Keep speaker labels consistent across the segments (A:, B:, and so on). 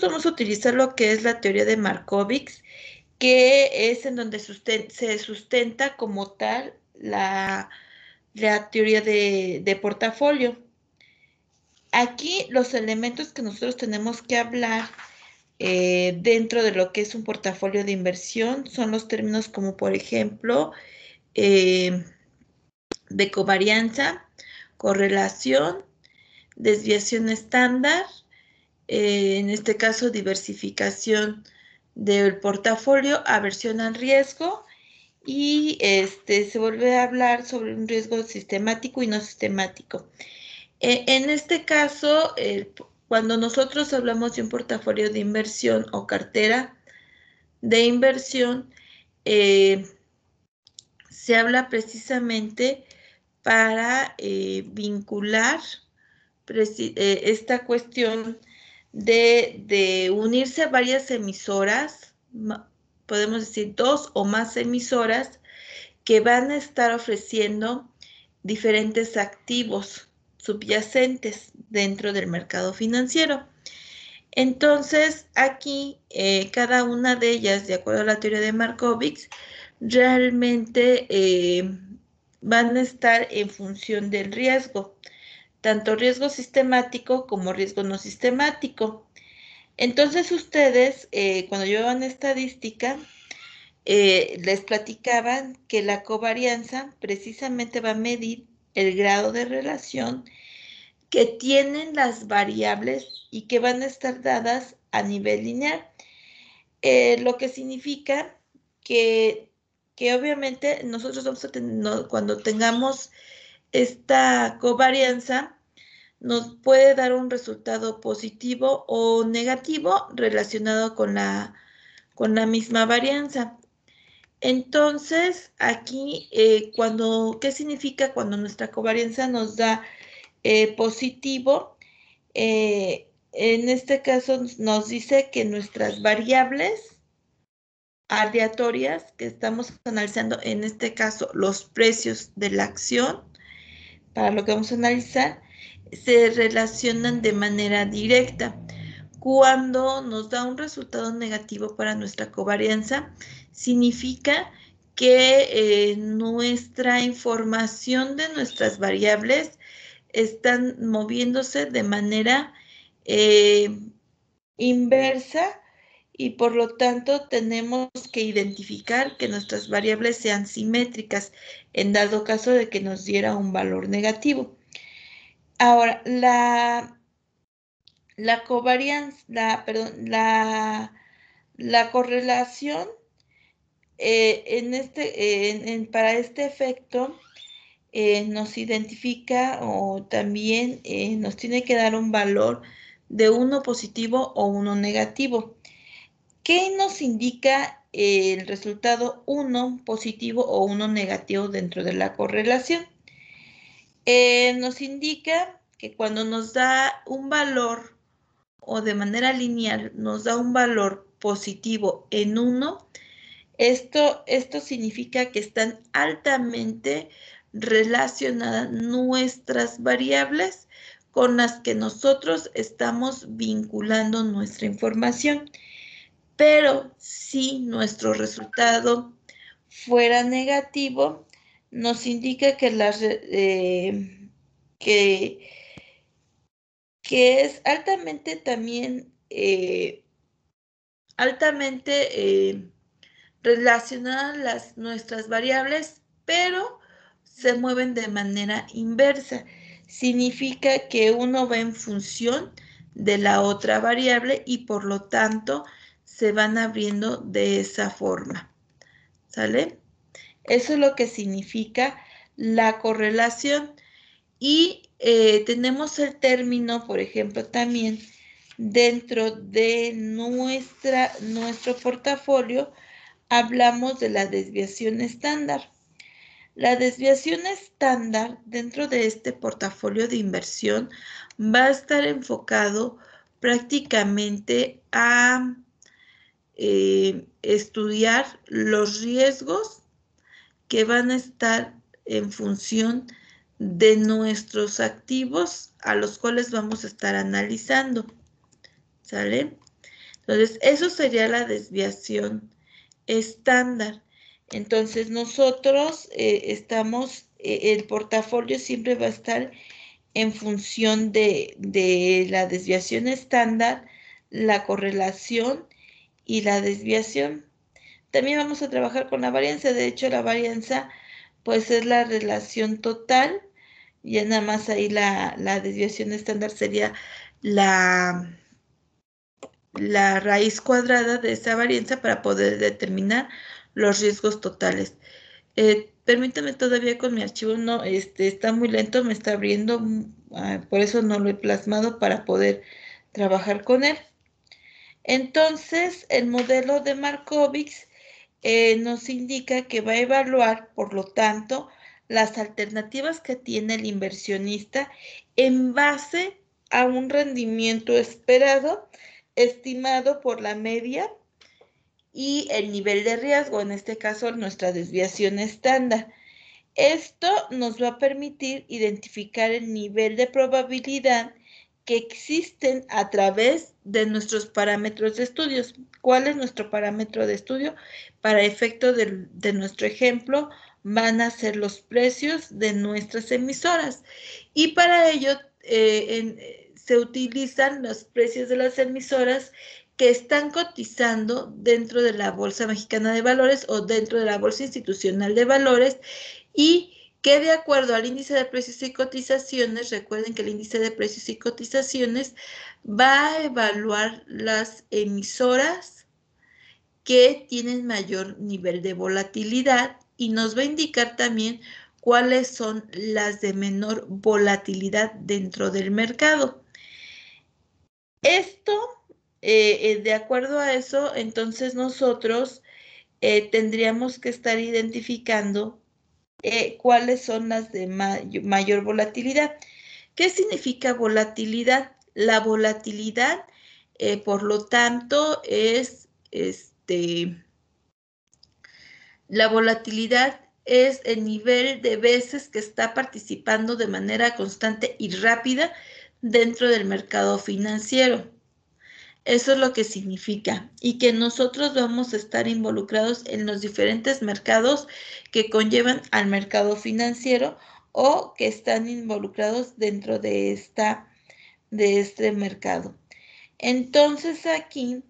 A: vamos a utilizar lo que es la teoría de Markovits, que es en donde se sustenta como tal la teoría de portafolio. Aquí los elementos que nosotros tenemos que hablar dentro de lo que es un portafolio de inversión son los términos como, por ejemplo, de covarianza, correlación, desviación estándar, en este caso diversificación del portafolio, aversión al riesgo, y se vuelve a hablar sobre un riesgo sistemático y no sistemático. En este caso, cuando nosotros hablamos de un portafolio de inversión o cartera de inversión, se habla precisamente para vincular esta cuestión de unirse a varias emisoras, podemos decir 2 o más emisoras, que van a estar ofreciendo diferentes activos subyacentes dentro del mercado financiero. Entonces, aquí cada una de ellas, de acuerdo a la teoría de Markovits, realmente van a estar en función del riesgo, tanto riesgo sistemático como riesgo no sistemático. Entonces, ustedes, cuando llevaban estadística, les platicaban que la covarianza precisamente va a medir el grado de relación que tienen las variables y que van a estar dadas a nivel lineal, lo que significa que obviamente nosotros vamos a tener, cuando tengamos esta covarianza, nos puede dar un resultado positivo o negativo relacionado con la misma varianza. Entonces, aquí, ¿qué significa cuando nuestra covarianza nos da positivo? En este caso nos dice que nuestras variables aleatorias que estamos analizando, en este caso los precios de la acción, para lo que vamos a analizar, se relacionan de manera directa. Cuando nos da un resultado negativo para nuestra covarianza, significa que nuestra información de nuestras variables están moviéndose de manera inversa, y por lo tanto tenemos que identificar que nuestras variables sean simétricas en dado caso de que nos diera un valor negativo. Ahora, la covarianza, la correlación para este efecto nos identifica, o también nos tiene que dar un valor de 1 positivo o 1 negativo. ¿Qué nos indica el resultado 1 positivo o 1 negativo dentro de la correlación? Nos indica que cuando nos da un valor, o de manera lineal nos da un valor positivo en 1, esto significa que están altamente relacionadas nuestras variables con las que nosotros estamos vinculando nuestra información. Pero si nuestro resultado fuera negativo, nos indica que que es altamente también relacionadas nuestras variables, pero se mueven de manera inversa. Significa que uno va en función de la otra variable y por lo tanto se van abriendo de esa forma. ¿Sale? Eso es lo que significa la correlación. Y tenemos el término, por ejemplo, también dentro de nuestro portafolio, hablamos de la desviación estándar. La desviación estándar dentro de este portafolio de inversión va a estar enfocado prácticamente a estudiar los riesgos que van a estar en función de nuestros activos a los cuales vamos a estar analizando. ¿Sale? Entonces, eso sería la desviación estándar. Entonces, nosotros el portafolio siempre va a estar en función de la desviación estándar, la correlación y la desviación. También vamos a trabajar con la varianza. De hecho, la varianza pues es la relación total. Ya nada más ahí la desviación estándar sería la, la raíz cuadrada de esa varianza para poder determinar los riesgos totales. Permítame todavía con mi archivo, no, está muy lento, me está abriendo, por eso no lo he plasmado para poder trabajar con él. Entonces, el modelo de Markovits nos indica que va a evaluar, por lo tanto, las alternativas que tiene el inversionista en base a un rendimiento esperado, estimado por la media y el nivel de riesgo, en este caso nuestra desviación estándar. Esto nos va a permitir identificar el nivel de probabilidad que existen a través de nuestros parámetros de estudios. ¿Cuál es nuestro parámetro de estudio? Para efecto de nuestro ejemplo, van a ser los precios de nuestras emisoras. Y para ello se utilizan los precios de las emisoras que están cotizando dentro de la Bolsa Mexicana de Valores o dentro de la Bolsa Institucional de Valores, y que de acuerdo al índice de precios y cotizaciones, recuerden que el índice de precios y cotizaciones va a evaluar las emisoras que tienen mayor nivel de volatilidad y nos va a indicar también cuáles son las de menor volatilidad dentro del mercado. Esto, de acuerdo a eso, entonces nosotros tendríamos que estar identificando cuáles son las de mayor volatilidad. ¿Qué significa volatilidad? La volatilidad, por lo tanto, la volatilidad es el nivel de veces que está participando de manera constante y rápida dentro del mercado financiero. Eso es lo que significa, y que nosotros vamos a estar involucrados en los diferentes mercados que conllevan al mercado financiero o que están involucrados dentro de este mercado. Entonces aquí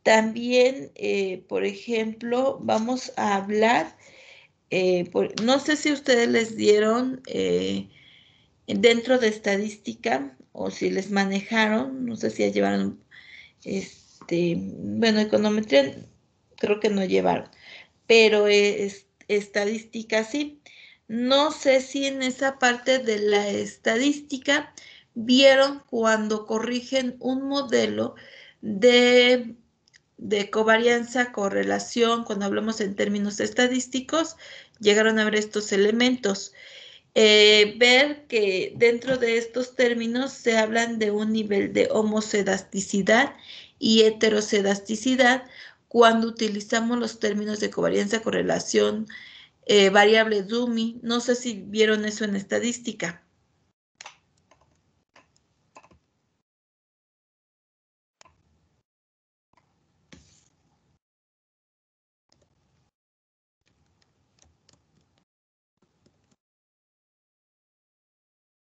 A: también, por ejemplo, vamos a hablar, no sé si ustedes les dieron dentro de estadística o si les manejaron, no sé si ya llevaron, bueno, econometría creo que no llevaron, pero estadística sí. No sé si en esa parte de la estadística vieron cuando corrigen un modelo de covarianza, correlación, cuando hablamos en términos estadísticos, llegaron a ver estos elementos. Ver que dentro de estos términos se hablan de un nivel de homocedasticidad y heterocedasticidad cuando utilizamos los términos de covarianza, correlación, variable Dummy. No sé si vieron eso en estadística.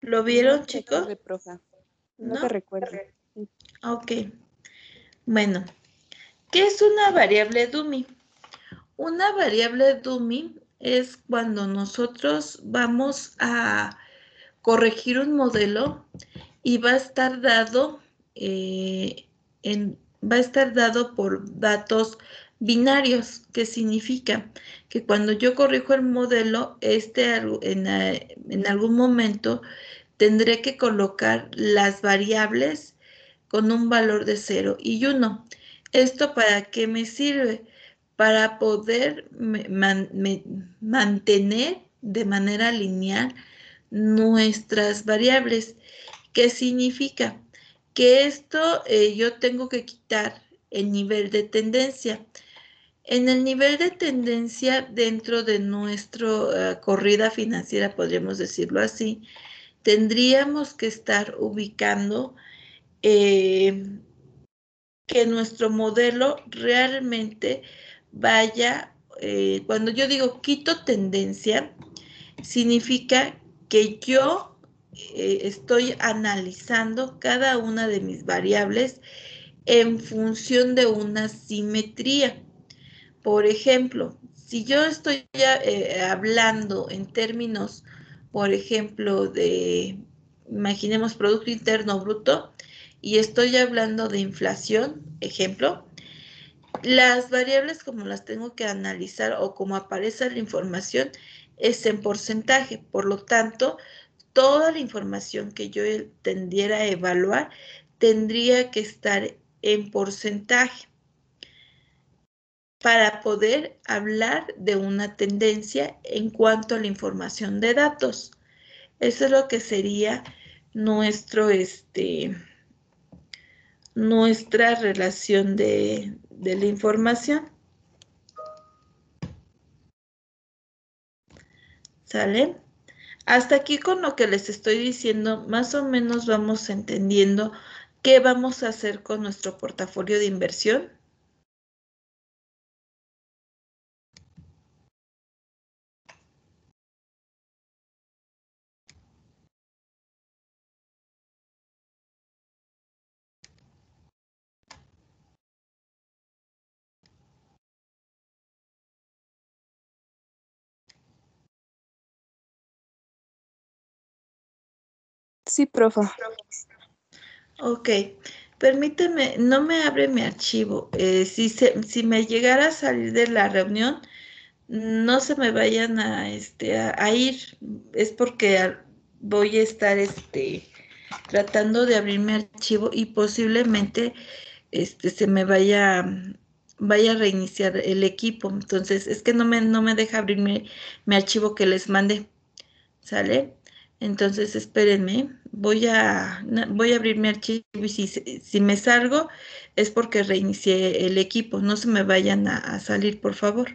A: ¿Lo vieron,
B: No
A: chicos?
B: recuerdo, profa. No
A: ¿No?
B: que recuerdo.
A: Ok. Bueno, ¿qué es una variable Dummy? Una variable dummy es cuando nosotros vamos a corregir un modelo y va a estar dado, va a estar dado por datos binarios, que significa que cuando yo corrijo el modelo, en algún momento tendré que colocar las variables con un valor de 0 y 1. ¿Esto para qué me sirve? Para poder mantener de manera lineal nuestras variables. ¿Qué significa? Que esto yo tengo que quitar el nivel de tendencia. En el nivel de tendencia dentro de nuestra corrida financiera, podríamos decirlo así, tendríamos que estar ubicando que nuestro modelo realmente vaya, cuando yo digo quito tendencia, significa que yo estoy analizando cada una de mis variables en función de una simetría. Por ejemplo, si yo estoy ya, hablando en términos, por ejemplo, de, imaginemos, Producto Interno Bruto, y estoy hablando de inflación, ejemplo, las variables como las tengo que analizar o como aparece la información es en porcentaje. Por lo tanto, toda la información que yo tendiera a evaluar tendría que estar en porcentaje para poder hablar de una tendencia en cuanto a la información de datos. Eso es lo que sería nuestro, nuestra relación de la información. ¿Sale? Hasta aquí con lo que les estoy diciendo, más o menos vamos entendiendo qué vamos a hacer con nuestro portafolio de inversión.
B: Sí, profa.
A: Ok, permíteme, no me abre mi archivo. Si me llegara a salir de la reunión, no se me vayan a ir. Es porque voy a estar tratando de abrir mi archivo y posiblemente se me vaya a reiniciar el equipo. Entonces, es que no me deja abrir mi archivo que les mandé. ¿Sale? Entonces, espérenme, voy a abrir mi archivo y si me salgo es porque reinicié el equipo. No se me vayan a salir, por favor.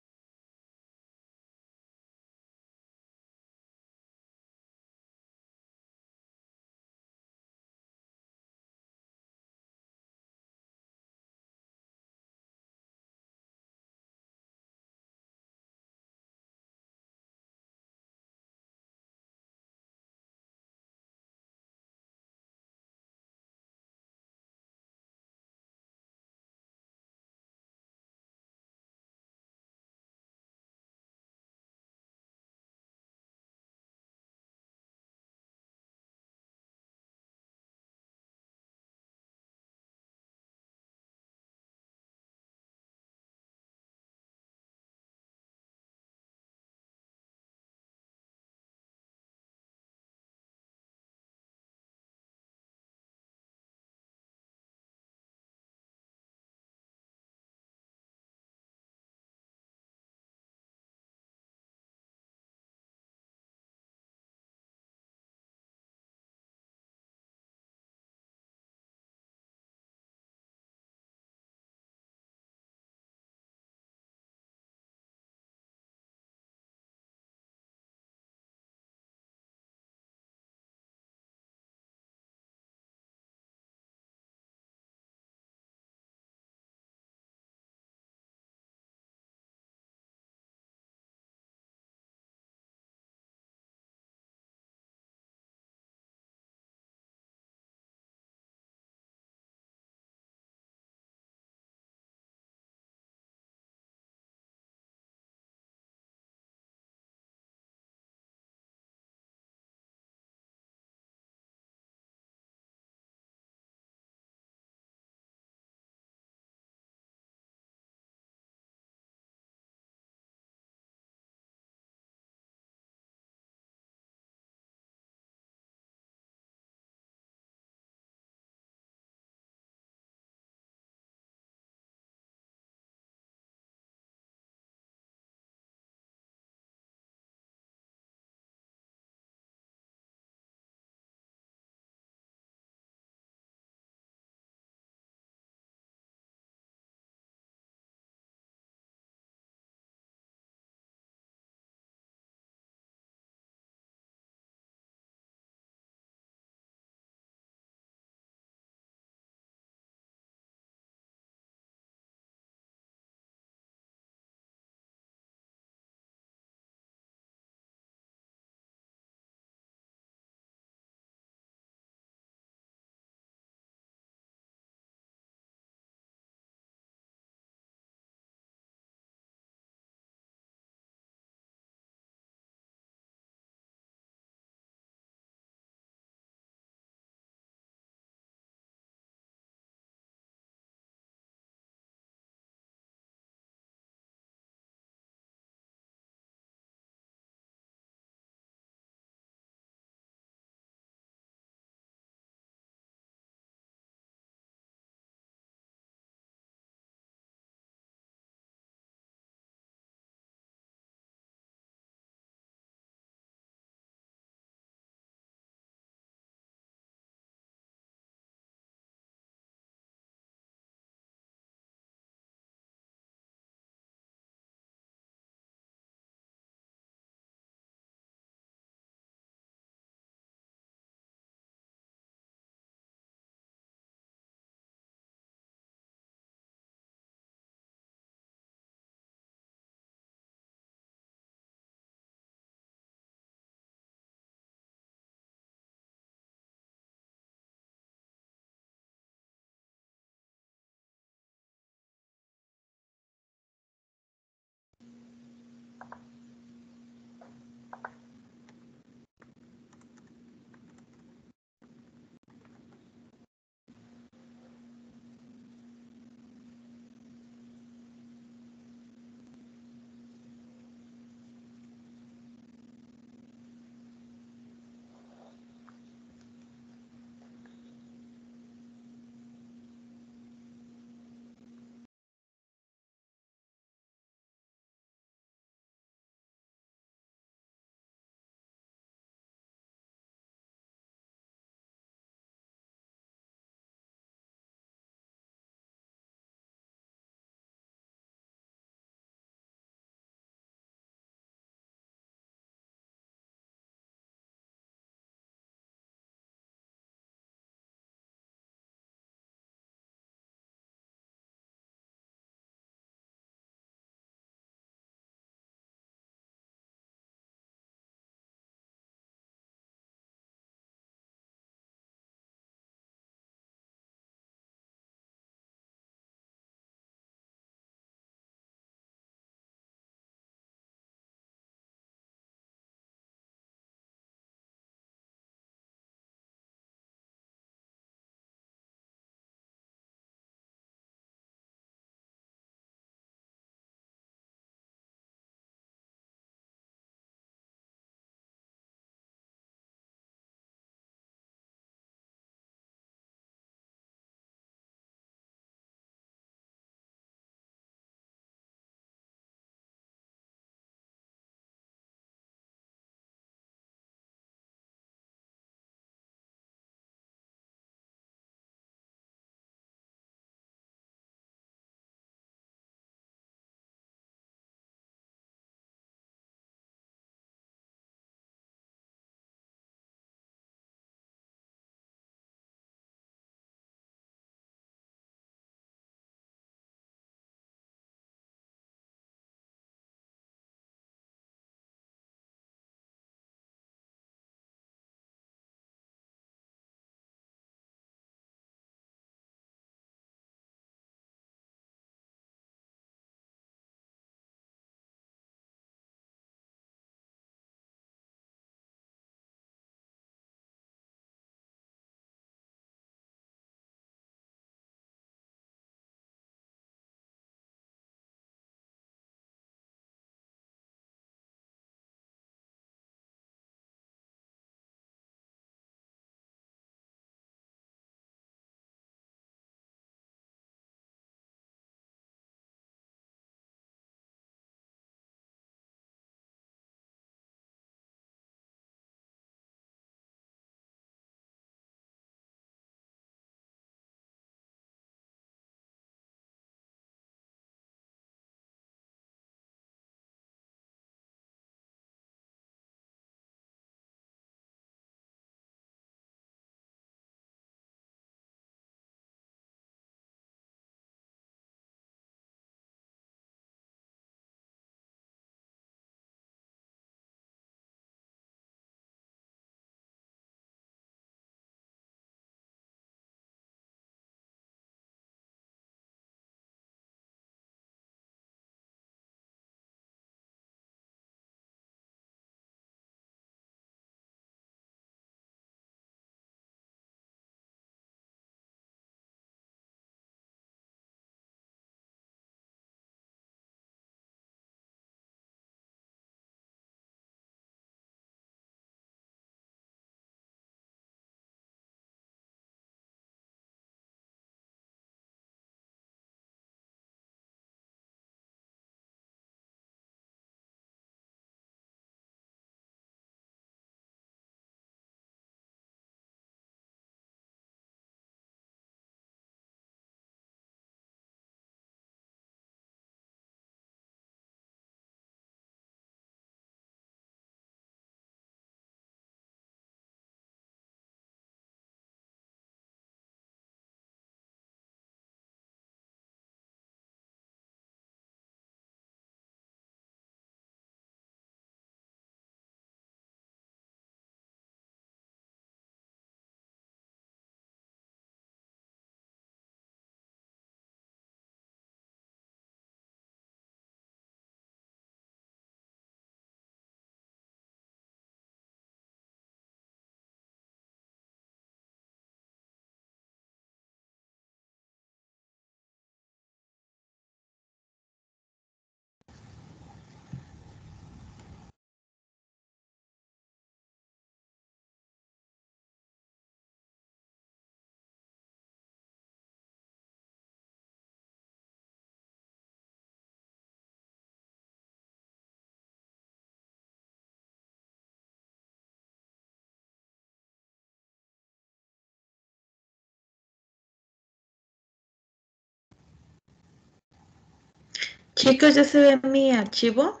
A: Chicos, ¿ya se ve mi archivo?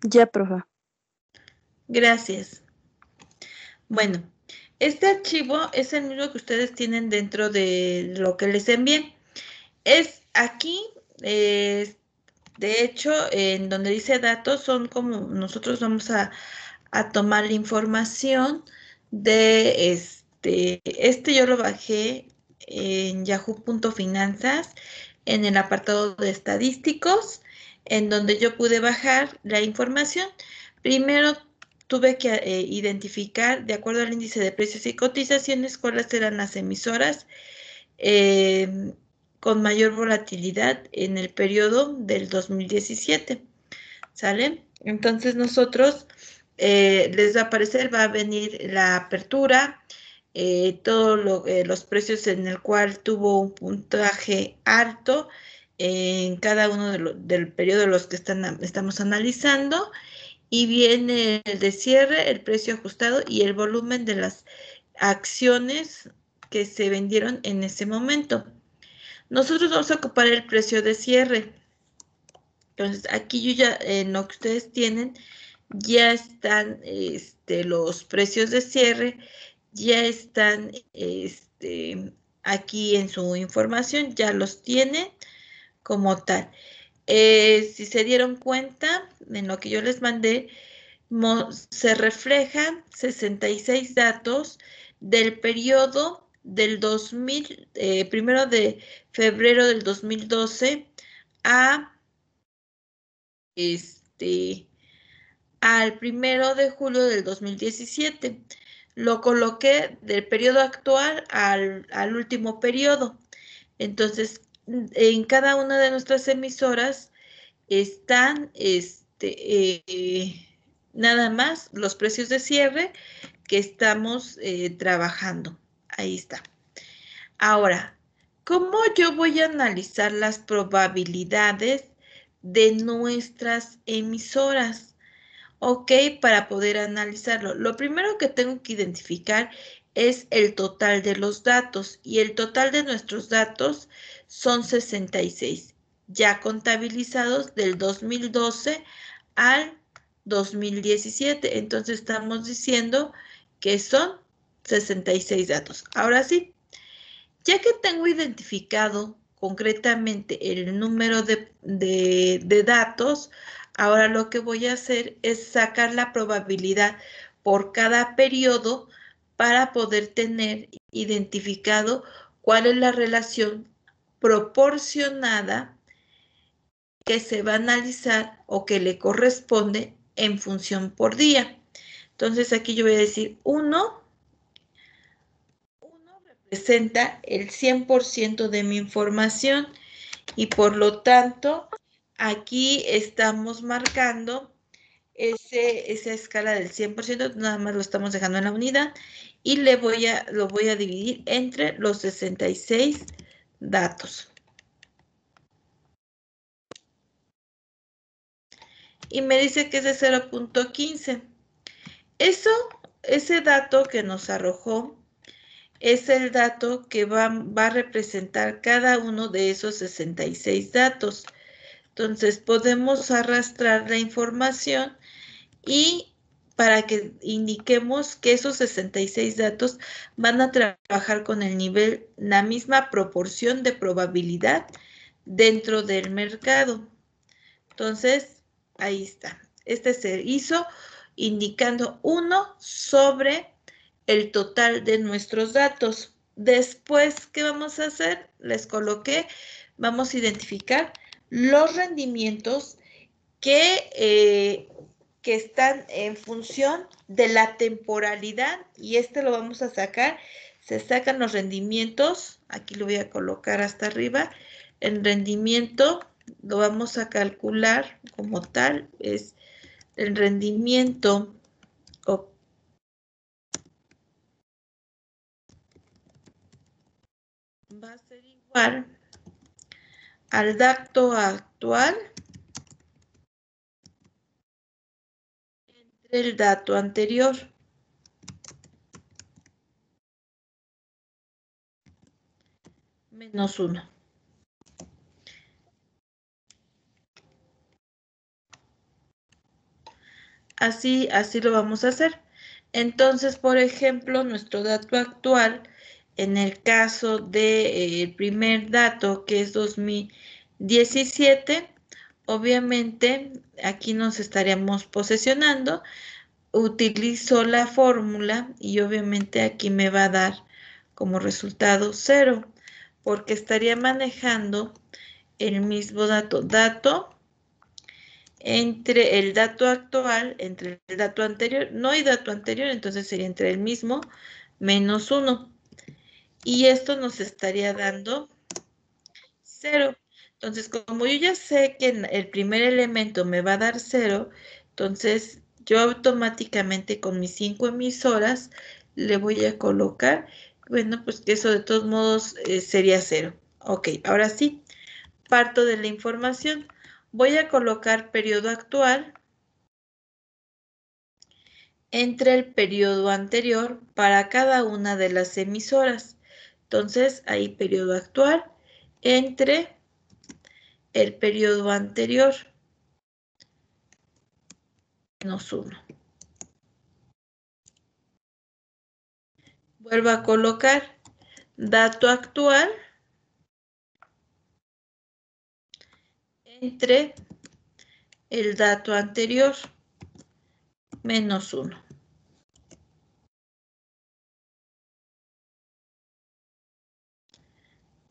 B: Ya, profe.
A: Gracias. Bueno, este archivo es el mismo que ustedes tienen dentro de lo que les envié. Es aquí, de hecho, en donde dice datos, son como nosotros vamos a tomar la información de este yo lo bajé en yahoo.finanzas, en el apartado de estadísticos, en donde yo pude bajar la información. Primero tuve que identificar, de acuerdo al índice de precios y cotizaciones, cuáles eran las emisoras eh, con mayor volatilidad en el periodo del 2017. ¿Sale? Entonces nosotros les va a aparecer, va a venir la apertura, todos los precios en el cual tuvo un puntaje alto en cada uno del periodo de los que estamos analizando, y viene el de cierre, el precio ajustado y el volumen de las acciones que se vendieron en ese momento. Nosotros vamos a ocupar el precio de cierre. Entonces, aquí yo ya, en lo que ustedes tienen, ya están los precios de cierre, ya están aquí en su información, ya los tienen como tal. Si se dieron cuenta, en lo que yo les mandé, se reflejan 66 datos del periodo del 2000, primero de febrero del 2012 a este al 1 de julio del 2017. Lo coloqué del periodo actual al último periodo. Entonces, en cada una de nuestras emisoras están nada más los precios de cierre que estamos trabajando. Ahí está. Ahora, ¿cómo yo voy a analizar las probabilidades de nuestras emisoras? Ok, para poder analizarlo. Lo primero que tengo que identificar es el total de los datos, y el total de nuestros datos son 66, ya contabilizados del 2012 al 2017. Entonces estamos diciendo que son 66 datos. Ahora sí, ya que tengo identificado concretamente el número de datos, ahora lo que voy a hacer es sacar la probabilidad por cada periodo para poder tener identificado cuál es la relación proporcionada que se va a analizar o que le corresponde en función por día. Entonces aquí yo voy a decir 1 representa el 100% de mi información, y por lo tanto aquí estamos marcando esa escala del 100%, nada más lo estamos dejando en la unidad, y lo voy a dividir entre los 66 datos. Y me dice que es de 0.15. Ese dato que nos arrojó es el dato que va a representar cada uno de esos 66 datos. Entonces podemos arrastrar la información y para que indiquemos que esos 66 datos van a trabajar con el nivel, la misma proporción de probabilidad dentro del mercado. Entonces, ahí está. Este se hizo indicando 1 sobre el total de nuestros datos. Después, ¿qué vamos a hacer? Les coloqué, vamos a identificar los rendimientos que están en función de la temporalidad, y lo vamos a sacar. Se sacan los rendimientos, aquí lo voy a colocar hasta arriba. El rendimiento lo vamos a calcular como tal, es el rendimiento va a ser igual al dato actual entre el dato anterior. menos 1. Así lo vamos a hacer. Entonces, por ejemplo, nuestro dato actual, en el caso del primer dato, que es 2017, obviamente aquí nos estaríamos posesionando. Utilizo la fórmula y obviamente aquí me va a dar como resultado 0, porque estaría manejando el mismo dato entre el dato actual, entre el dato anterior, no hay dato anterior, entonces sería entre el mismo menos 1. Y esto nos estaría dando 0. Entonces, como yo ya sé que el primer elemento me va a dar 0, entonces yo automáticamente con mis 5 emisoras le voy a colocar, bueno, pues que eso de todos modos sería 0. Ok, ahora sí, parto de la información. Voy a colocar periodo actual entre el periodo anterior para cada una de las emisoras. Entonces, ahí periodo actual entre el periodo anterior menos 1. Vuelvo a colocar dato actual entre el dato anterior menos 1.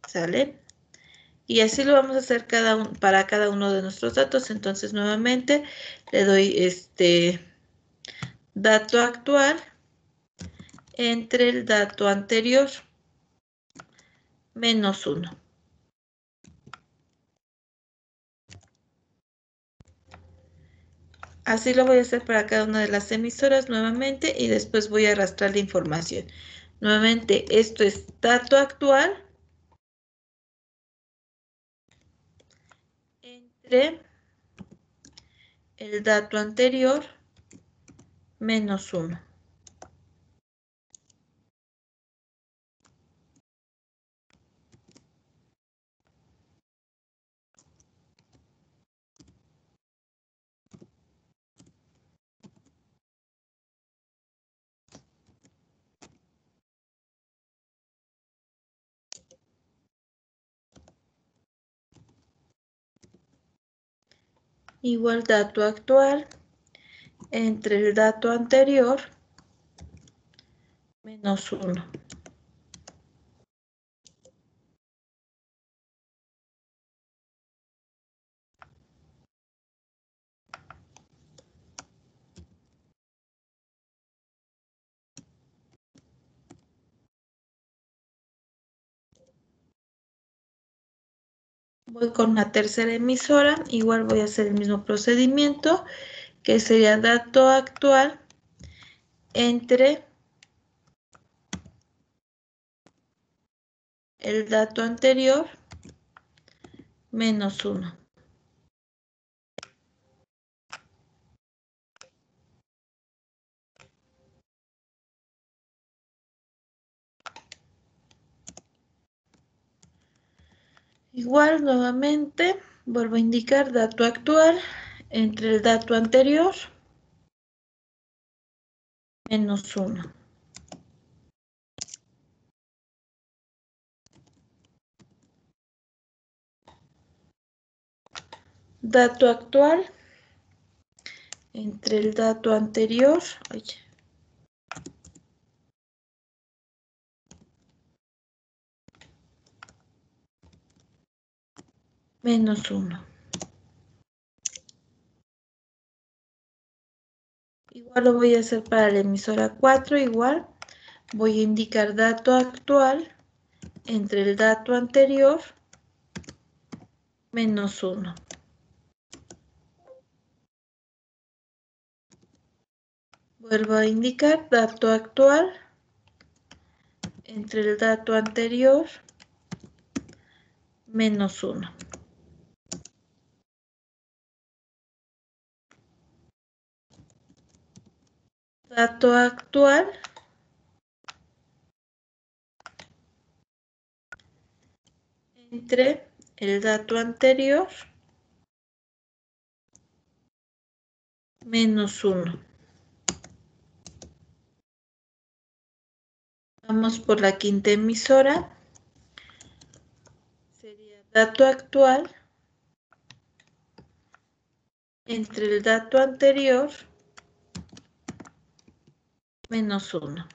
A: ¿Sale? Y así lo vamos a hacer para cada uno de nuestros datos. Entonces, nuevamente, le doy dato actual entre el dato anterior menos 1. Así lo voy a hacer para cada una de las emisoras nuevamente y después voy a arrastrar la información. Nuevamente, esto es dato actual entre el dato anterior menos 1. Igual dato actual entre el dato anterior menos 1. Voy con la tercera emisora, igual voy a hacer el mismo procedimiento, que sería dato actual entre el dato anterior menos 1. Igual nuevamente vuelvo a indicar dato actual entre el dato anterior menos 1. Dato actual entre el dato anterior menos 1. Igual lo voy a hacer para la emisora 4, igual voy a indicar dato actual entre el dato anterior menos 1. Vuelvo a indicar dato actual entre el dato anterior menos 1. Dato actual entre el dato anterior menos 1. Vamos por la quinta emisora. Sería dato actual entre el dato anterior menos 1.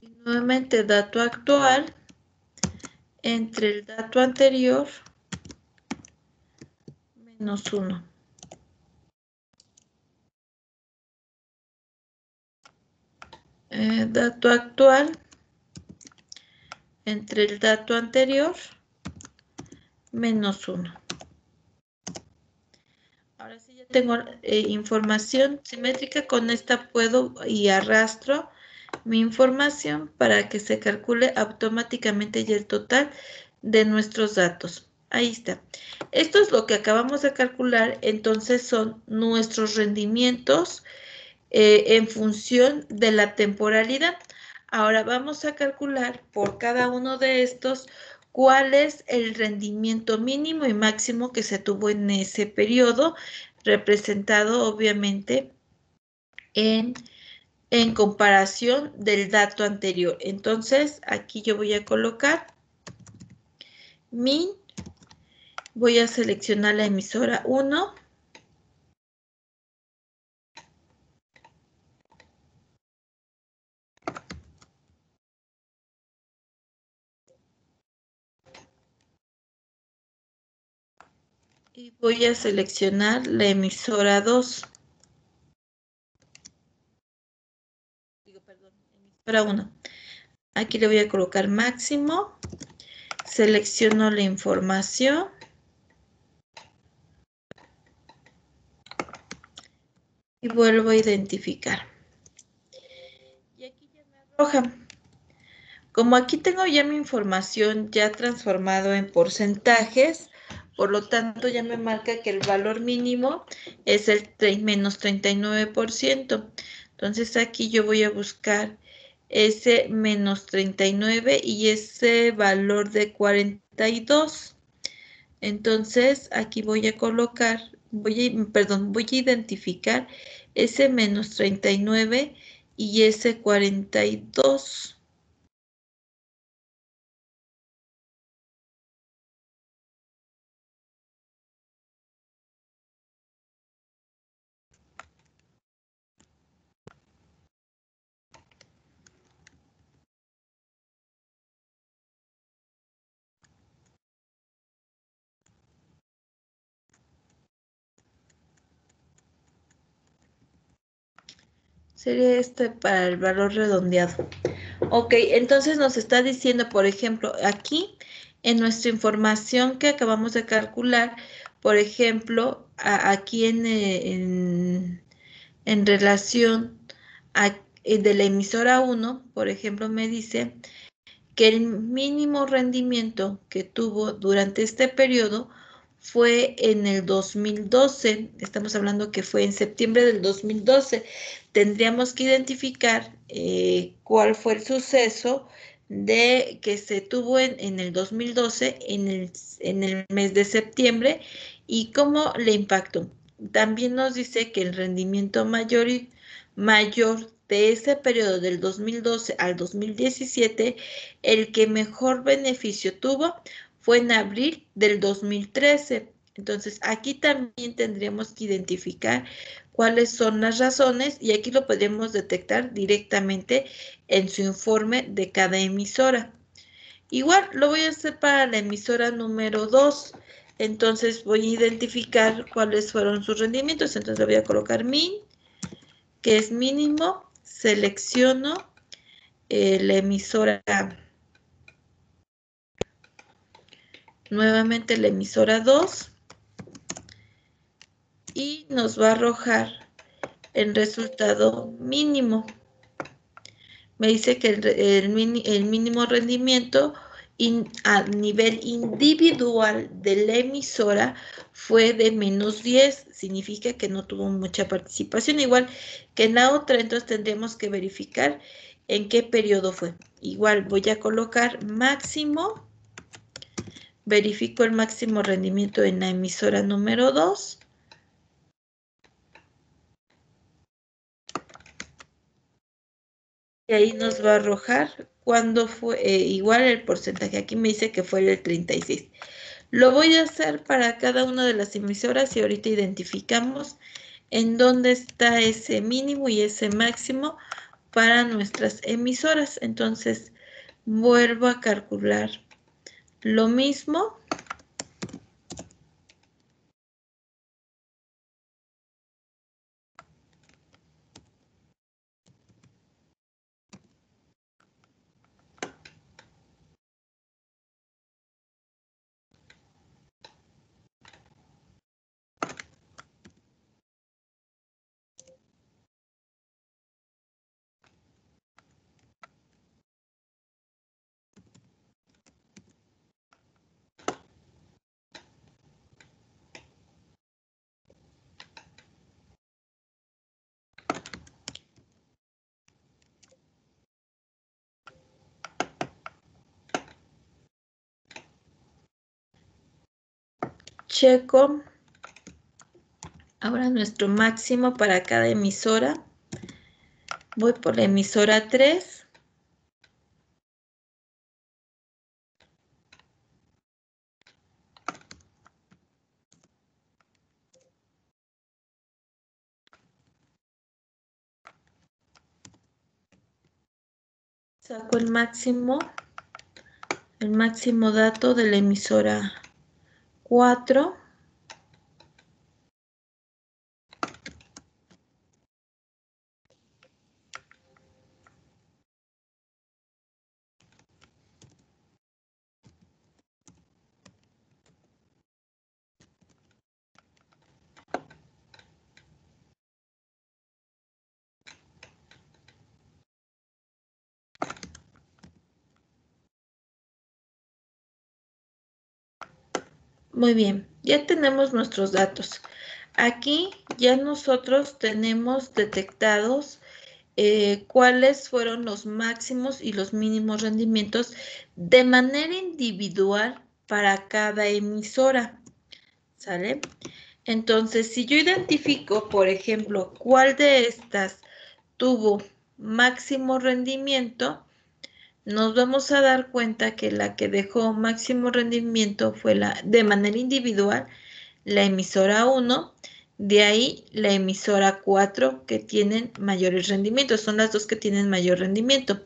A: Y nuevamente dato actual entre el dato anterior menos 1. Dato actual entre el dato anterior menos 1. Ahora sí ya tengo información simétrica. Con esta puedo y arrastro mi información para que se calcule automáticamente ya el total de nuestros datos. Ahí está. Esto es lo que acabamos de calcular. Entonces son nuestros rendimientos en función de la temporalidad. Ahora vamos a calcular por cada uno de estos cuál es el rendimiento mínimo y máximo que se tuvo en ese periodo, representado obviamente en comparación del dato anterior. Entonces, aquí yo voy a colocar min, voy a seleccionar la emisora 1. Y voy a seleccionar la emisora 2. Perdón, emisora 1. Aquí le voy a colocar máximo. Selecciono la información. Y vuelvo a identificar. Y aquí ya me arroja. Como aquí tengo ya mi información ya transformado en porcentajes, por lo tanto ya me marca que el valor mínimo es el menos 39%. Entonces aquí yo voy a buscar ese menos 39 y ese valor de 42. Entonces aquí voy a colocar, voy a identificar ese menos 39 y ese 42. Sería este para el valor redondeado. Ok, entonces nos está diciendo, por ejemplo, aquí en nuestra información que acabamos de calcular, por ejemplo, aquí en relación de la emisora 1, por ejemplo, me dice que el mínimo rendimiento que tuvo durante este periodo fue en el 2012. Estamos hablando que fue en septiembre del 2012. Tendríamos que identificar cuál fue el suceso de que se tuvo en el 2012, en el mes de septiembre, y cómo le impactó. También nos dice que el rendimiento mayor de ese periodo del 2012 al 2017, el que mejor beneficio tuvo fue en abril del 2013. Entonces, aquí también tendríamos que identificar cuáles son las razones y aquí lo podemos detectar directamente en su informe de cada emisora. Igual lo voy a hacer para la emisora número 2. Entonces, voy a identificar cuáles fueron sus rendimientos. Entonces, le voy a colocar min, que es mínimo. Selecciono la emisora, nuevamente la emisora 2, y nos va a arrojar el resultado mínimo. Me dice que el mínimo rendimiento a nivel individual de la emisora fue de menos 10, significa que no tuvo mucha participación, igual que en la otra. Entonces tendremos que verificar en qué periodo fue. Igual voy a colocar máximo, verifico el máximo rendimiento en la emisora número 2. Y ahí nos va a arrojar cuándo fue, igual el porcentaje. Aquí me dice que fue el 36. Lo voy a hacer para cada una de las emisoras y ahorita identificamos en dónde está ese mínimo y ese máximo para nuestras emisoras. Entonces, vuelvo a calcular lo mismo. Checo ahora nuestro máximo para cada emisora. Voy por la emisora 3. Saco el máximo dato de la emisora 4. Muy bien, ya tenemos nuestros datos. Aquí ya nosotros tenemos detectados cuáles fueron los máximos y los mínimos rendimientos de manera individual para cada emisora, ¿sale? Entonces, si yo identifico, por ejemplo, cuál de estas tuvo máximo rendimiento, nos vamos a dar cuenta que la que dejó máximo rendimiento fue de manera individual, la emisora 1, de ahí la emisora 4 que tienen mayores rendimientos, son las dos que tienen mayor rendimiento.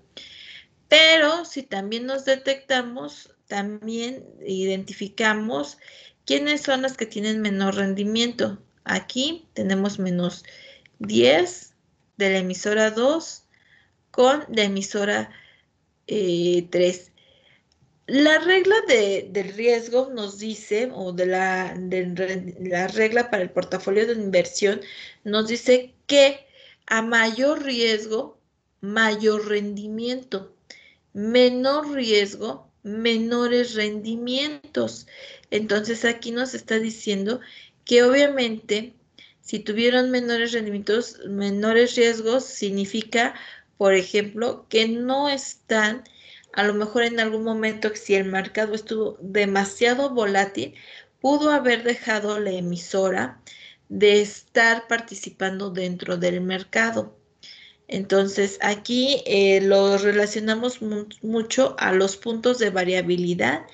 A: Pero si también nos detectamos, también identificamos quiénes son las que tienen menor rendimiento. Aquí tenemos menos 10 de la emisora 2 con la emisora 3. La regla del riesgo nos dice, o la regla para el portafolio de inversión, nos dice que a mayor riesgo, mayor rendimiento. Menor riesgo, menores rendimientos. Entonces aquí nos está diciendo que obviamente si tuvieron menores rendimientos, menores riesgos, significa, por ejemplo, que no están, a lo mejor en algún momento, si el mercado estuvo demasiado volátil, pudo haber dejado la emisora de estar participando dentro del mercado. Entonces, aquí lo relacionamos mucho a los puntos de variabilidad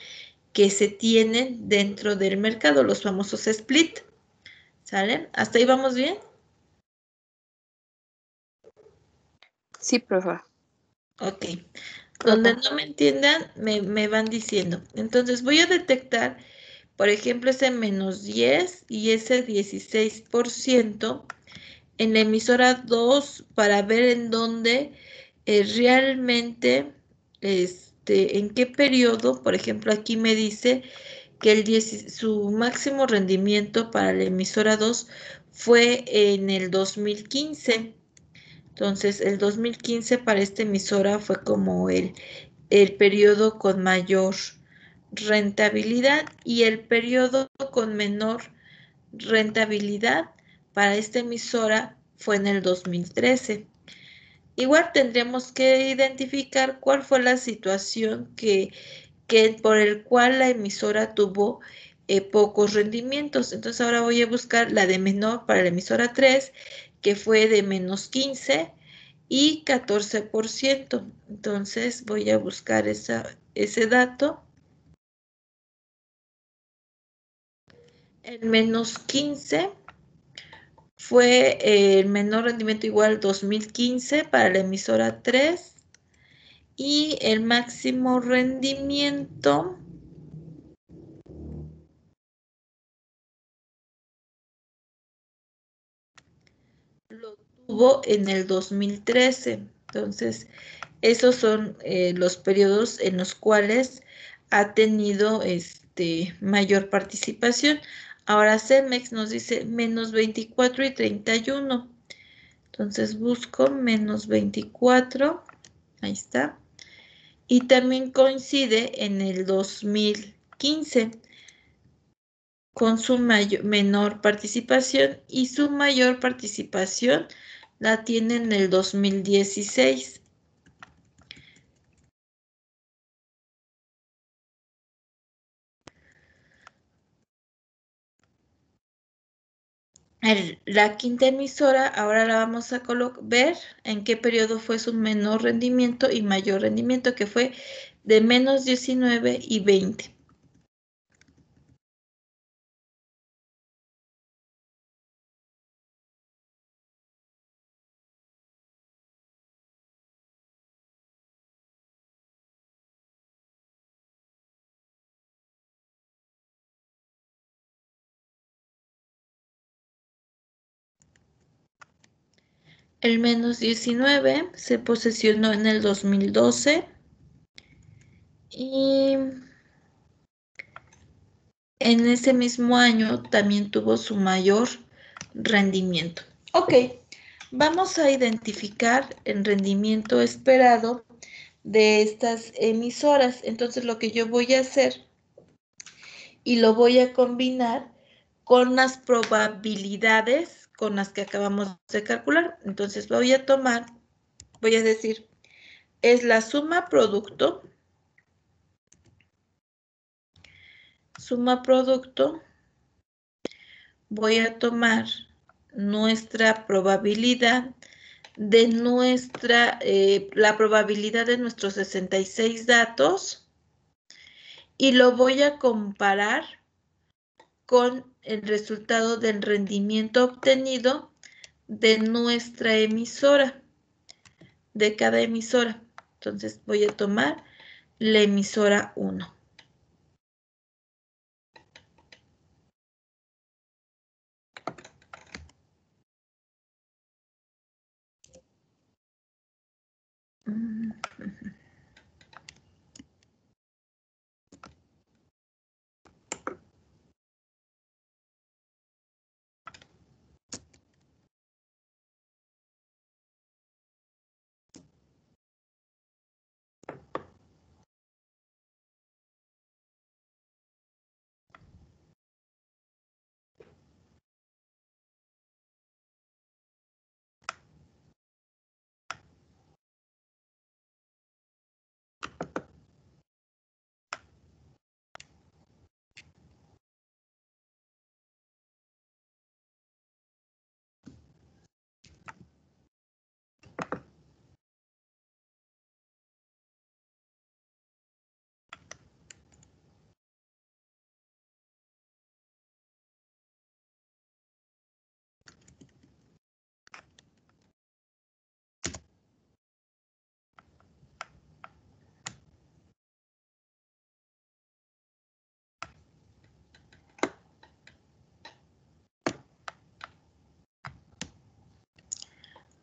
A: que se tienen dentro del mercado, los famosos split. ¿Sale? ¿Hasta ahí vamos bien?
B: Sí, profe.
A: Ok. Donde no me entiendan, me van diciendo. Entonces, voy a detectar, por ejemplo, ese menos 10 y ese 16% en la emisora 2 para ver en dónde realmente, en qué periodo, por ejemplo, aquí me dice que su máximo rendimiento para la emisora 2 fue en el 2015. Entonces, el 2015 para esta emisora fue como el periodo con mayor rentabilidad y el periodo con menor rentabilidad para esta emisora fue en el 2013. Igual tendríamos que identificar cuál fue la situación por el cual la emisora tuvo pocos rendimientos. Entonces ahora voy a buscar la de menor para la emisora 3, que fue de menos 15 y 14%. Entonces voy a buscar ese dato. El menos 15 fue el menor rendimiento igual 2015 para la emisora 3 y el máximo rendimiento lo tuvo en el 2013. Entonces, esos son los periodos en los cuales ha tenido mayor participación. Ahora Cemex nos dice menos 24 y 31. Entonces busco menos 24. Ahí está. Y también coincide en el 2015 con su menor participación y su mayor participación la tiene en el 2016. La quinta emisora, ahora la vamos a ver en qué periodo fue su menor rendimiento y mayor rendimiento, que fue de menos 19 y 20. El menos 19 se posesionó en el 2012 y en ese mismo año también tuvo su mayor rendimiento. Ok, vamos a identificar el rendimiento esperado de estas emisoras. Entonces lo que yo voy a hacer y lo voy a combinar con las probabilidades con las que acabamos de calcular. Entonces voy a decir, es la suma producto voy a tomar nuestra probabilidad de la probabilidad de nuestros 66 datos y lo voy a comparar con el resultado del rendimiento obtenido de nuestra emisora, de cada emisora. Entonces voy a tomar la emisora 1.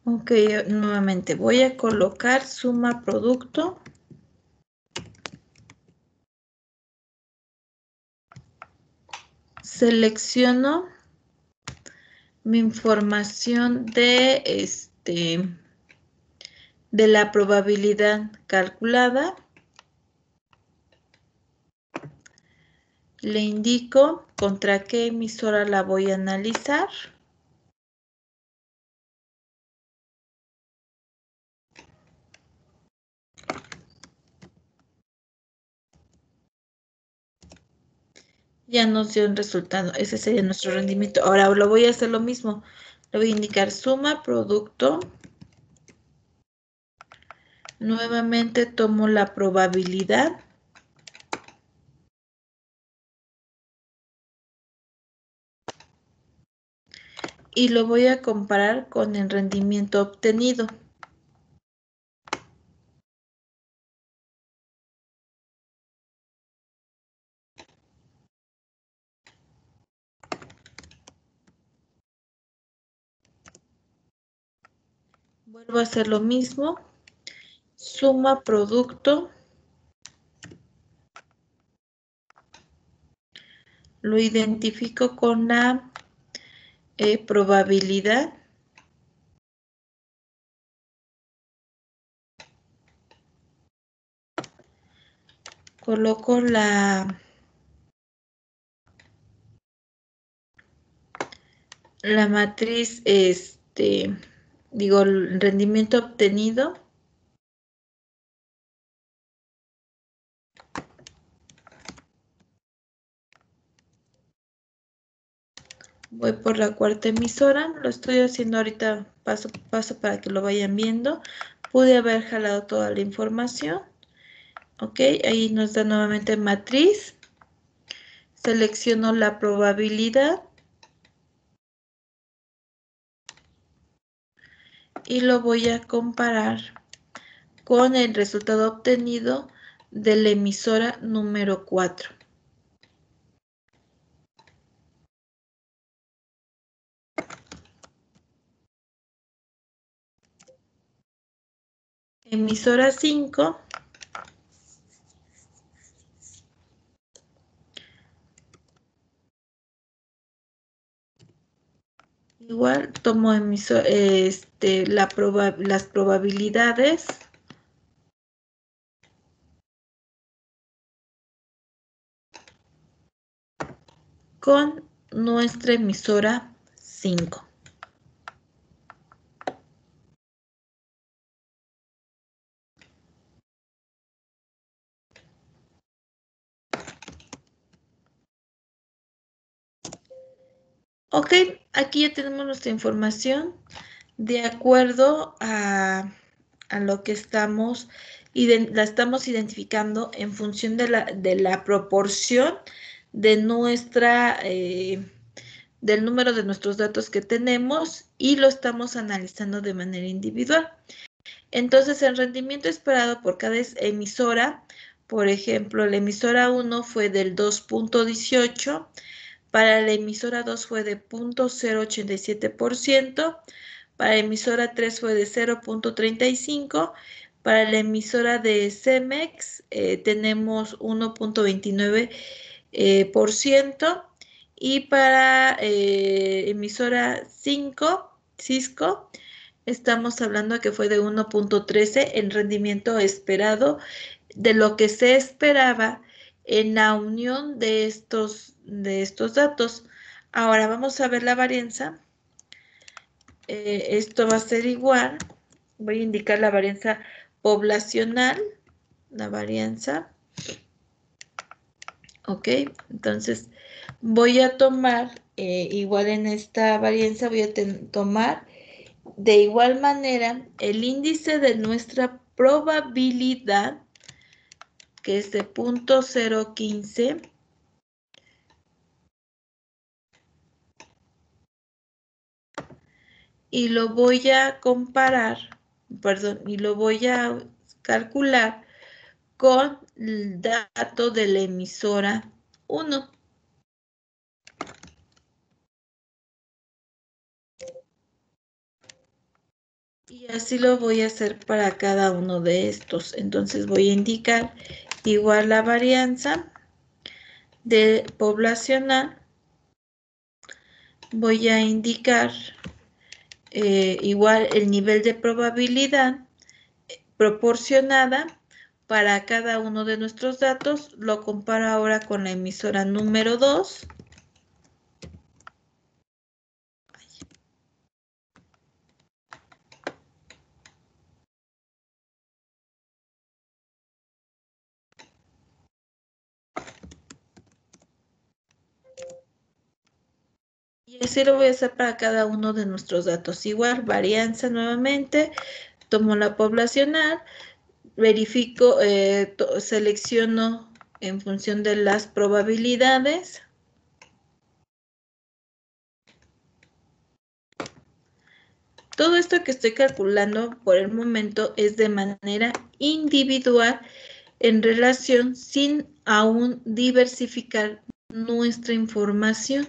A: Ok, nuevamente voy a colocar suma producto. Selecciono mi información de la probabilidad calculada. Le indico contra qué emisora la voy a analizar. Ya nos dio un resultado. Ese sería nuestro rendimiento. Ahora lo voy a hacer lo mismo. Le voy a indicar suma producto. Nuevamente tomo la probabilidad. Y lo voy a comparar con el rendimiento obtenido. Vuelvo a hacer lo mismo. Suma producto. Lo identifico con la probabilidad. Coloco la matriz, digo, el rendimiento obtenido. Voy por la cuarta emisora. Lo estoy haciendo ahorita paso a paso para que lo vayan viendo. Pude haber jalado toda la información. Ok, ahí nos da nuevamente matriz. Selecciono la probabilidad. Y lo voy a comparar con el resultado obtenido de la emisora número 4. Emisora 5. Igual tomo las probabilidades. Con nuestra emisora 5. Ok, aquí ya tenemos nuestra información de acuerdo a lo que la estamos identificando en función de la proporción de del número de nuestros datos que tenemos y lo estamos analizando de manera individual. Entonces, el rendimiento esperado por cada emisora, por ejemplo, la emisora 1 fue del 2.18, para la emisora 2 fue de 0.087%, para la emisora 3 fue de 0.35%, para la emisora de Cemex tenemos 1.29%, y para emisora 5, Cisco, estamos hablando que fue de 1.13 el rendimiento esperado de lo que se esperaba en la unión de estos datos. Ahora vamos a ver la varianza. Esto va a ser igual. Voy a indicar la varianza poblacional. La varianza. Ok, entonces voy a tomar, igual en esta varianza, voy a tomar de igual manera el índice de nuestra probabilidad, que es de 0.015, y lo voy a comparar, perdón, y lo voy a calcular con el dato de la emisora 1. Y así lo voy a hacer para cada uno de estos. Entonces voy a indicar igual la varianza de poblacional. Voy a indicar igual el nivel de probabilidad proporcionada para cada uno de nuestros datos. Lo comparo ahora con la emisora número 2. Y así lo voy a hacer para cada uno de nuestros datos. Igual, varianza nuevamente, tomo la poblacional, verifico, selecciono en función de las probabilidades. Todo esto que estoy calculando por el momento es de manera individual en relación sin aún diversificar nuestra información,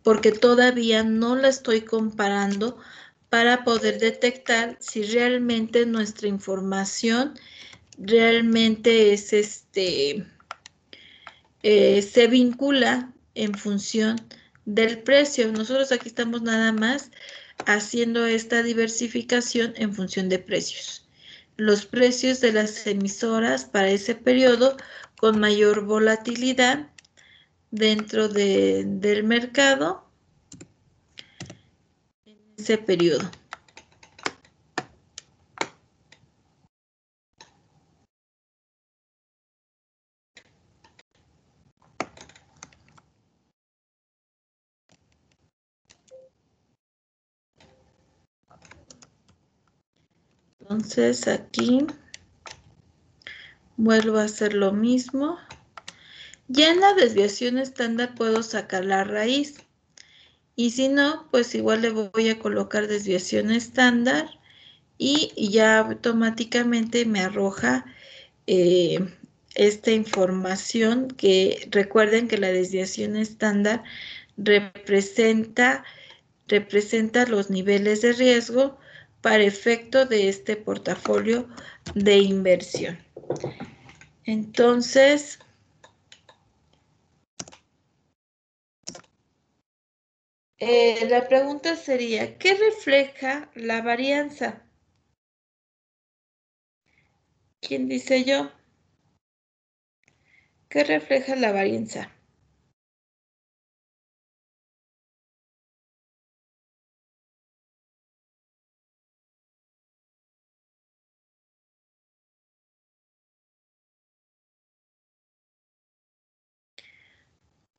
A: porque todavía no la estoy comparando para poder detectar si realmente nuestra información realmente es se vincula en función del precio. Nosotros aquí estamos nada más haciendo esta diversificación en función de precios. Los precios de las emisoras para ese periodo con mayor volatilidad dentro del mercado en ese periodo. Entonces aquí vuelvo a hacer lo mismo. Ya en la desviación estándar puedo sacar la raíz. Y si no, pues igual le voy a colocar desviación estándar y ya automáticamente me arroja esta información, que recuerden que la desviación estándar representa los niveles de riesgo para efecto de este portafolio de inversión. Entonces, la pregunta sería, ¿qué refleja la varianza? ¿Quién dice yo? ¿Qué refleja la varianza?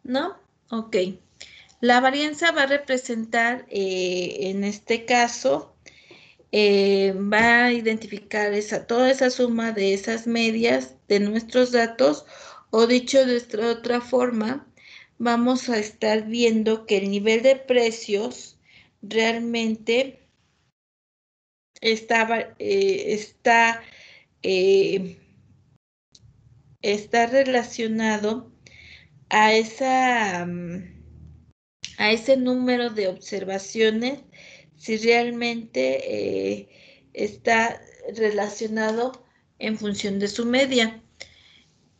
A: ¿No? Ok. La varianza va a representar, en este caso, va a identificar toda esa suma de esas medias de nuestros datos, o dicho de otra forma, vamos a estar viendo que el nivel de precios realmente eh, está relacionado a a ese número de observaciones, si realmente está relacionado en función de su media.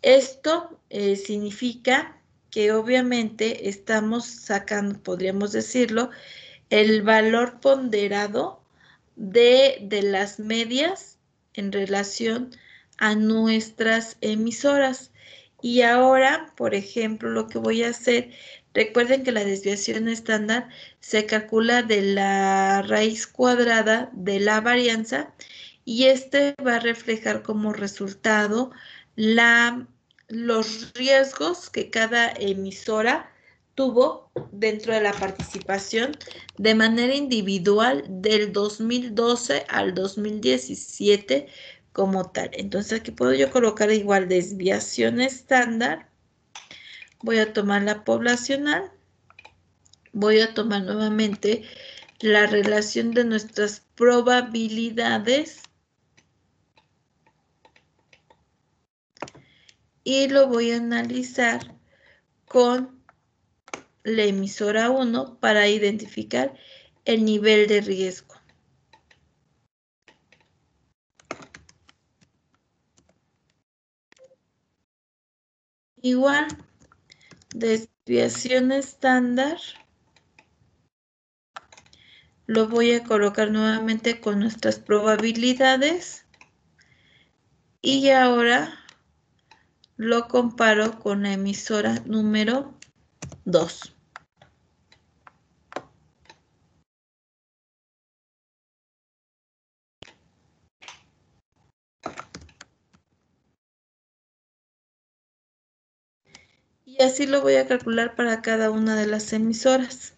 A: Esto significa que obviamente estamos sacando, podríamos decirlo, el valor ponderado de las medias en relación a nuestras emisoras. Y ahora, por ejemplo, lo que voy a hacer, recuerden que la desviación estándar se calcula de la raíz cuadrada de la varianza, y este va a reflejar como resultado los riesgos que cada emisora tuvo dentro de la participación de manera individual del 2012 al 2017 como tal. Entonces aquí puedo yo colocar igual desviación estándar. Voy a tomar la poblacional. Voy a tomar nuevamente la relación de nuestras probabilidades y lo voy a analizar con la emisora 1 para identificar el nivel de riesgo. Igual, desviación estándar, lo voy a colocar nuevamente con nuestras probabilidades y ahora lo comparo con la emisora número 2. Y así lo voy a calcular para cada una de las emisoras.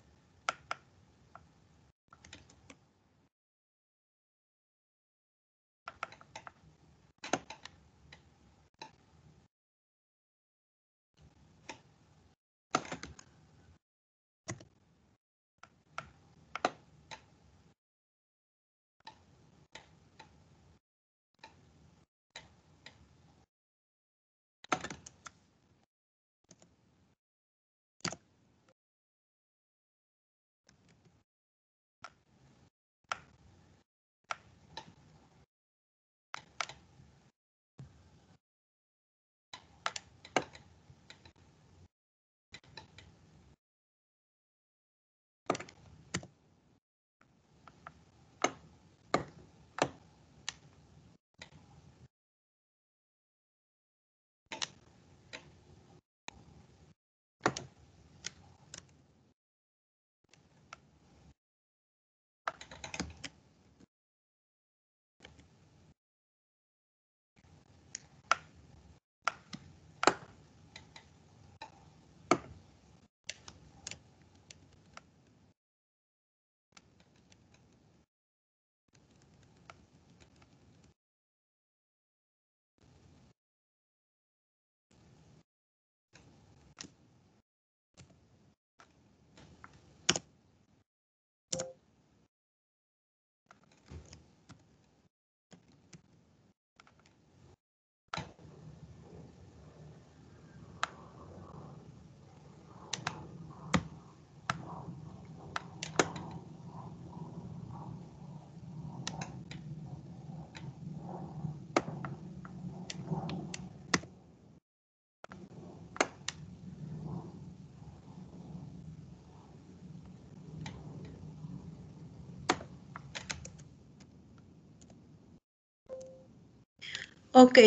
A: Ok,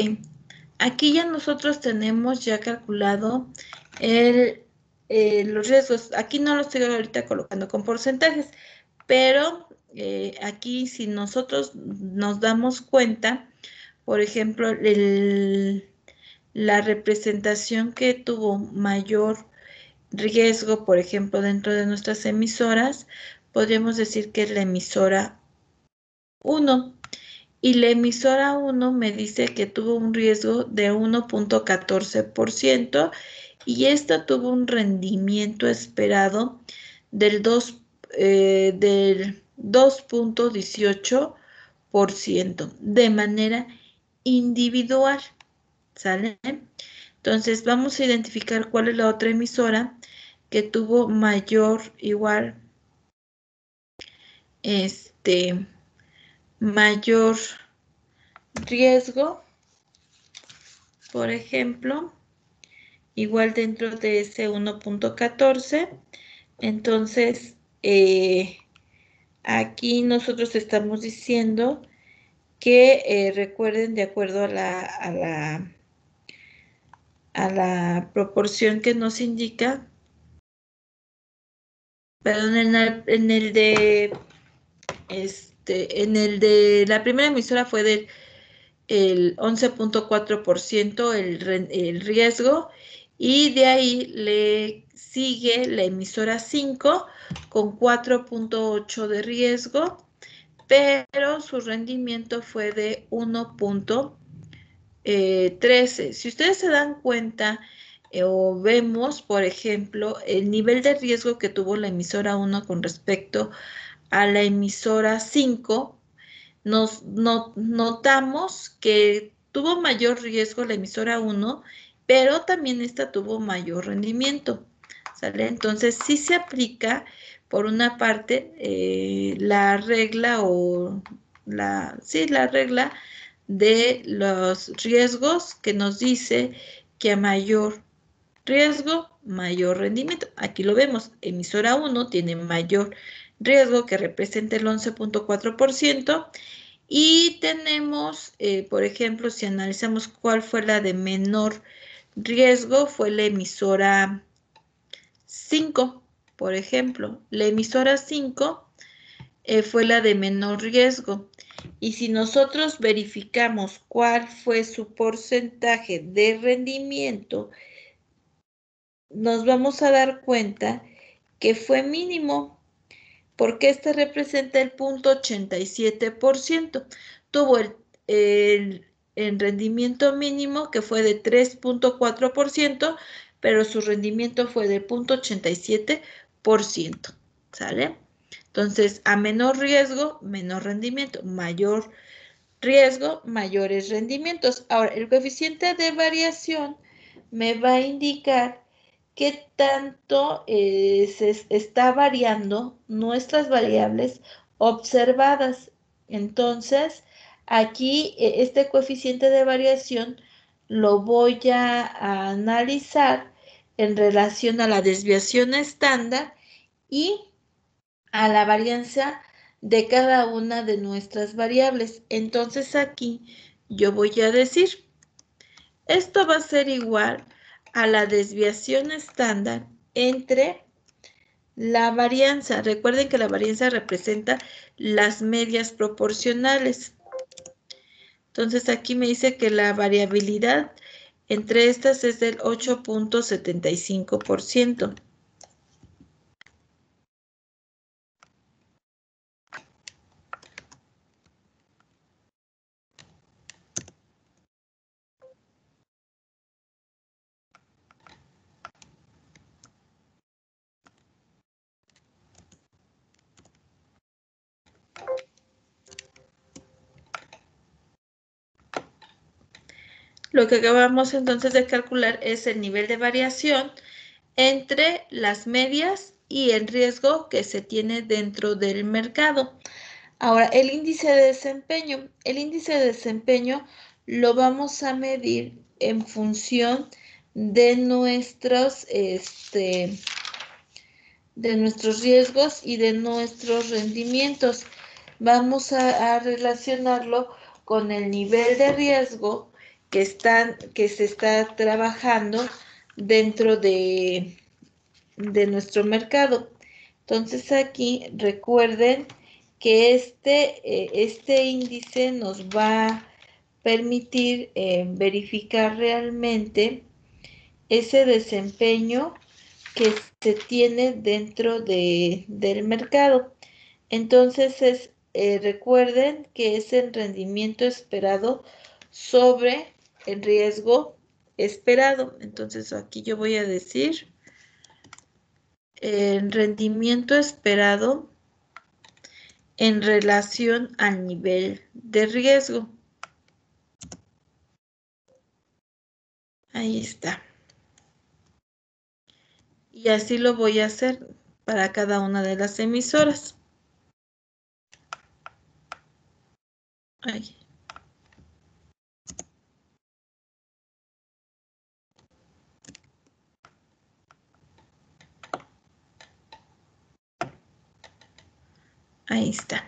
A: aquí ya nosotros tenemos ya calculado los riesgos. Aquí no lo estoy ahorita colocando con porcentajes, pero aquí si nosotros nos damos cuenta, por ejemplo, la representación que tuvo mayor riesgo, por ejemplo, dentro de nuestras emisoras, podríamos decir que es la emisora 1. Y la emisora 1 me dice que tuvo un riesgo de 1.14% y esta tuvo un rendimiento esperado del 2.18% de manera individual, ¿sale? Entonces vamos a identificar cuál es la otra emisora que tuvo mayor riesgo, por ejemplo, igual dentro de ese 1.14. Entonces, aquí nosotros estamos diciendo que recuerden, de acuerdo a la proporción que nos indica, perdón, en el de la primera emisora fue del el 11.4% el riesgo, y de ahí le sigue la emisora 5 con 4.8 de riesgo, pero su rendimiento fue de 1.13. Si ustedes se dan cuenta o vemos, por ejemplo, el nivel de riesgo que tuvo la emisora 1 con respecto a la emisora 5, notamos que tuvo mayor riesgo la emisora 1, pero también esta tuvo mayor rendimiento, ¿sale? Entonces sí se aplica, por una parte, la regla la regla de los riesgos que nos dice que a mayor riesgo, mayor rendimiento. Aquí lo vemos, emisora 1 tiene mayor riesgo, que representa el 11.4%, y tenemos, por ejemplo, si analizamos cuál fue la de menor riesgo, fue la emisora 5, por ejemplo. La emisora 5 fue la de menor riesgo. Y si nosotros verificamos cuál fue su porcentaje de rendimiento, nos vamos a dar cuenta que fue mínimo, porque este representa el 0.87%. Tuvo el rendimiento mínimo, que fue de 3.4%, pero su rendimiento fue de 0.87%, ¿sale? Entonces, a menor riesgo, menor rendimiento; mayor riesgo, mayores rendimientos. Ahora, el coeficiente de variación me va a indicar qué tanto se está variando nuestras variables observadas. Entonces, aquí este coeficiente de variación lo voy a analizar en relación a la desviación estándar y a la varianza de cada una de nuestras variables. Entonces aquí yo voy a decir, esto va a ser igual a la desviación estándar entre la varianza. Recuerden que la varianza representa las medias proporcionales. Entonces aquí me dice que la variabilidad entre estas es del 8.75%. Lo que acabamos entonces de calcular es el nivel de variación entre las medias y el riesgo que se tiene dentro del mercado. Ahora, el índice de desempeño. El índice de desempeño lo vamos a medir en función de nuestros riesgos y de nuestros rendimientos. Vamos a relacionarlo con el nivel de riesgo que se está trabajando dentro de nuestro mercado. Entonces aquí recuerden que este índice nos va a permitir verificar realmente ese desempeño que se tiene dentro del mercado. Entonces, recuerden que es el rendimiento esperado sobre el riesgo esperado. Entonces, aquí yo voy a decir el rendimiento esperado en relación al nivel de riesgo. Ahí está. Y así lo voy a hacer para cada una de las emisoras. Ahí. Ahí está.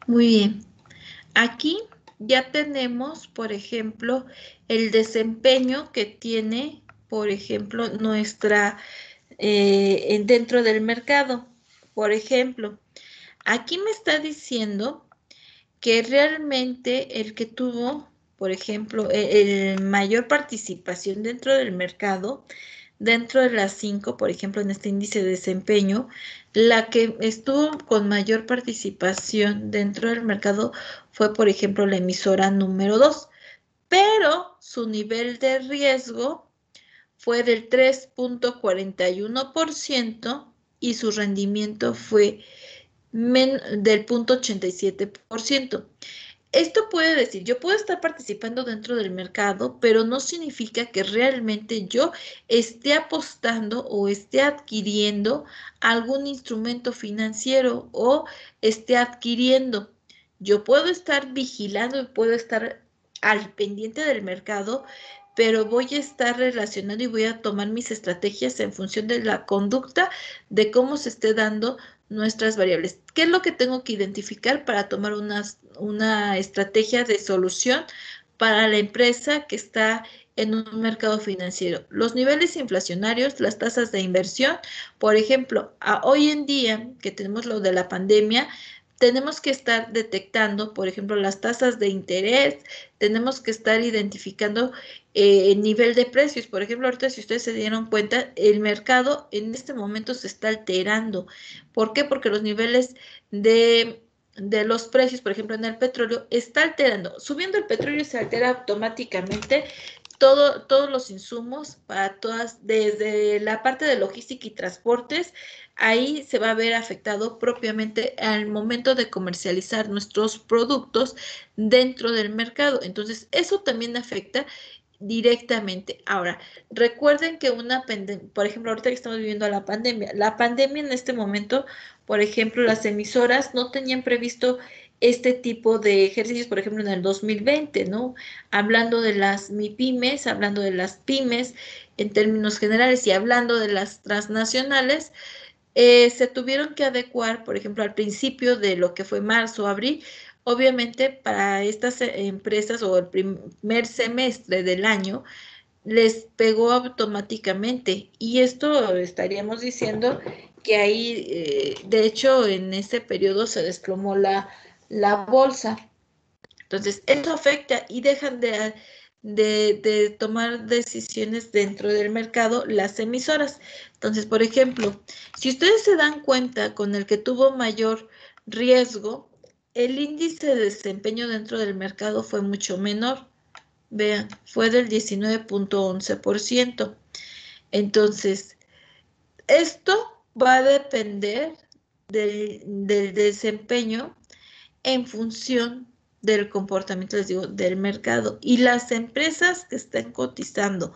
A: Muy bien. Aquí ya tenemos, por ejemplo, el desempeño que tiene, por ejemplo, dentro del mercado. Por ejemplo, aquí me está diciendo que realmente el que tuvo, por ejemplo, el mayor participación dentro del mercado, dentro de las 5, por ejemplo, en este índice de desempeño, la que estuvo con mayor participación dentro del mercado fue, por ejemplo, la emisora número 2, pero su nivel de riesgo fue del 3.41% y su rendimiento fue del 0.87%. Esto puede decir, yo puedo estar participando dentro del mercado, pero no significa que realmente yo esté apostando o esté adquiriendo algún instrumento financiero o esté adquiriendo. Yo puedo estar vigilando y puedo estar al pendiente del mercado, pero voy a estar relacionando y voy a tomar mis estrategias en función de la conducta de cómo se esté dando nuestras variables. ¿Qué es lo que tengo que identificar para tomar una estrategia de solución para la empresa que está en un mercado financiero? Los niveles inflacionarios, las tasas de inversión, por ejemplo, hoy en día que tenemos lo de la pandemia, tenemos que estar detectando, por ejemplo, las tasas de interés, tenemos que estar identificando el nivel de precios. Por ejemplo, ahorita si ustedes se dieron cuenta, el mercado en este momento se está alterando. ¿Por qué? Porque los niveles de los precios, por ejemplo, en el petróleo, está alterando. Subiendo el petróleo se altera automáticamente todos los insumos para todas, desde la parte de logística y transportes, ahí se va a ver afectado propiamente al momento de comercializar nuestros productos dentro del mercado. Entonces, eso también afecta directamente. Ahora, recuerden que por ejemplo, ahorita que estamos viviendo la pandemia en este momento, por ejemplo, las emisoras no tenían previsto este tipo de ejercicios, por ejemplo, en el 2020, ¿no? Hablando de las MIPYMES, hablando de las pymes en términos generales y hablando de las transnacionales, se tuvieron que adecuar, por ejemplo, al principio de lo que fue marzo, abril, obviamente para estas empresas o el primer semestre del año les pegó automáticamente y esto estaríamos diciendo que ahí, de hecho, en ese periodo se desplomó la bolsa. Entonces, eso afecta y dejan de tomar decisiones dentro del mercado las emisoras. Entonces, por ejemplo, si ustedes se dan cuenta con el que tuvo mayor riesgo, el índice de desempeño dentro del mercado fue mucho menor. Vean, fue del 19.11%. Entonces, esto va a depender del desempeño en función del comportamiento, les digo, del mercado. Y las empresas que están cotizando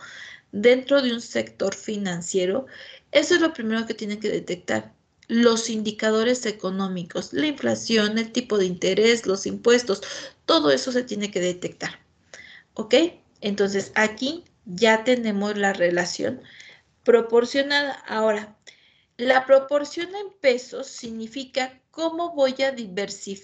A: dentro de un sector financiero, Eso es lo primero que tienen que detectar. Los indicadores económicos, la inflación, el tipo de interés, los impuestos, todo eso se tiene que detectar. ¿Ok? Entonces, aquí ya tenemos la relación proporcionada. Ahora, la proporción en pesos significa cómo voy a diversificar